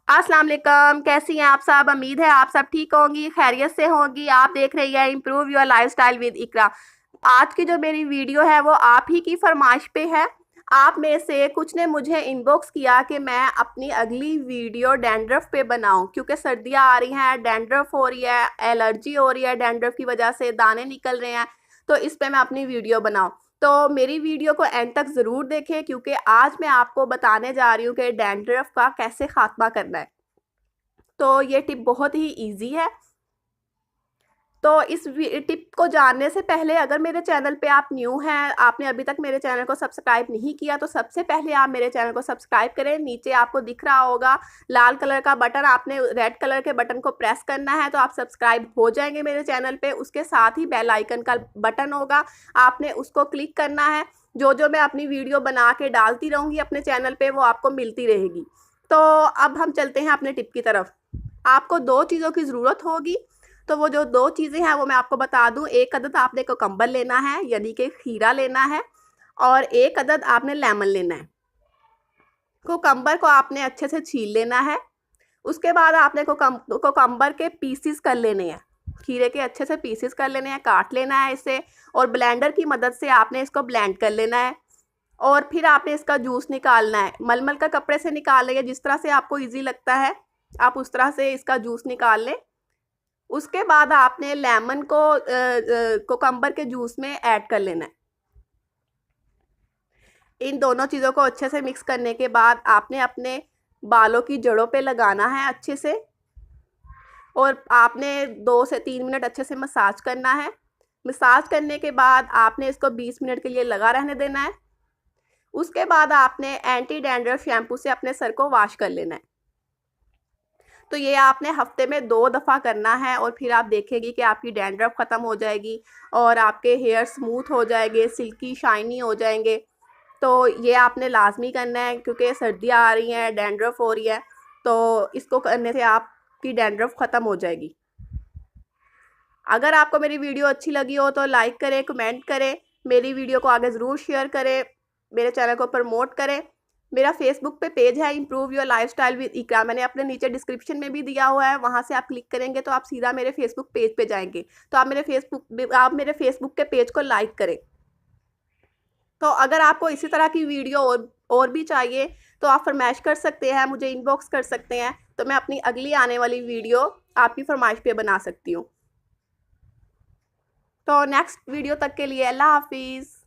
अस्सलाम वालेकुम, कैसी हैं आप सब। उम्मीद है आप सब ठीक होंगी, खैरियत से होंगी। आप देख रही हैं इम्प्रूव योर लाइफस्टाइल विद इकरा। आज की जो मेरी वीडियो है वो आप ही की फरमाइश पे है। आप में से कुछ ने मुझे इनबॉक्स किया कि मैं अपनी अगली वीडियो डैंड्रफ पे बनाऊं, क्योंकि सर्दियां आ रही हैं, डैंड्रफ हो रही है, एलर्जी हो रही है, डैंड्रफ की वजह से दाने निकल रहे हैं। तो इस पे मैं अपनी वीडियो बनाऊं। तो मेरी वीडियो को एंड तक ज़रूर देखें, क्योंकि आज मैं आपको बताने जा रही हूँ कि डैंड्रफ का कैसे खात्मा करना है। तो ये टिप बहुत ही इजी है। तो इस टिप को जानने से पहले अगर मेरे चैनल पे आप न्यू हैं, आपने अभी तक मेरे चैनल को सब्सक्राइब नहीं किया, तो सबसे पहले आप मेरे चैनल को सब्सक्राइब करें। नीचे आपको दिख रहा होगा लाल कलर का बटन, आपने रेड कलर के बटन को प्रेस करना है, तो आप सब्सक्राइब हो जाएंगे मेरे चैनल पे। उसके साथ ही बेल आइकन का बटन होगा, आपने उसको क्लिक करना है। जो जो मैं अपनी वीडियो बना के डालती रहूँगी अपने चैनल पर, वो आपको मिलती रहेगी। तो अब हम चलते हैं अपने टिप की तरफ। आपको दो चीज़ों की ज़रूरत होगी। तो वो जो दो चीज़ें हैं वो मैं आपको बता दूं। एक अदद आपने कोकम्बर लेना है, यानी कि खीरा लेना है, और एक अदद आपने लेमन लेना है। कोकम्बर को आपने अच्छे से छील लेना है। उसके बाद आपने कोकम्बर के पीसीस कर लेने हैं, खीरे के अच्छे से पीसीस कर लेने हैं, काट लेना है इसे, और ब्लेंडर की मदद से आपने इसको ब्लेंड कर लेना है। और फिर आपने इसका जूस निकालना है। मलमल का कपड़े से निकाल लेंगे, जिस तरह से आपको ईजी लगता है आप उस तरह से इसका जूस निकाल लें। उसके बाद आपने लेमन को कोकम्बर के जूस में ऐड कर लेना है। इन दोनों चीज़ों को अच्छे से मिक्स करने के बाद आपने अपने बालों की जड़ों पे लगाना है अच्छे से, और आपने 2 से 3 मिनट अच्छे से मसाज करना है। मसाज करने के बाद आपने इसको 20 मिनट के लिए लगा रहने देना है। उसके बाद आपने एंटी डैंड्रफ शैम्पू से अपने सर को वॉश कर लेना है। तो ये आपने हफ्ते में 2 दफ़ा करना है, और फिर आप देखेंगी कि आपकी डैंड्रफ ख़त्म हो जाएगी और आपके हेयर स्मूथ हो जाएंगे, सिल्की शाइनी हो जाएंगे। तो ये आपने लाजमी करना है, क्योंकि सर्दियाँ आ रही हैं, डैंड्रफ हो रही है। तो इसको करने से आपकी डैंड्रफ ख़त्म हो जाएगी। अगर आपको मेरी वीडियो अच्छी लगी हो तो लाइक करें, कमेंट करें, मेरी वीडियो को आगे ज़रूर शेयर करें, मेरे चैनल को प्रमोट करें। मेरा फेसबुक पे पेज है इम्प्रूव योर लाइफस्टाइल विद इकरा, मैंने अपने नीचे डिस्क्रिप्शन में भी दिया हुआ है। वहाँ से आप क्लिक करेंगे तो आप सीधा मेरे फेसबुक पेज पे जाएंगे। तो आप मेरे फेसबुक के पेज को लाइक करें। तो अगर आपको इसी तरह की वीडियो और भी चाहिए तो आप फरमाइश कर सकते हैं, मुझे इनबॉक्स कर सकते हैं, तो मैं अपनी अगली आने वाली वीडियो आपकी फरमाइश पे बना सकती हूँ। तो नेक्स्ट वीडियो तक के लिए अल्लाह हाफिज़।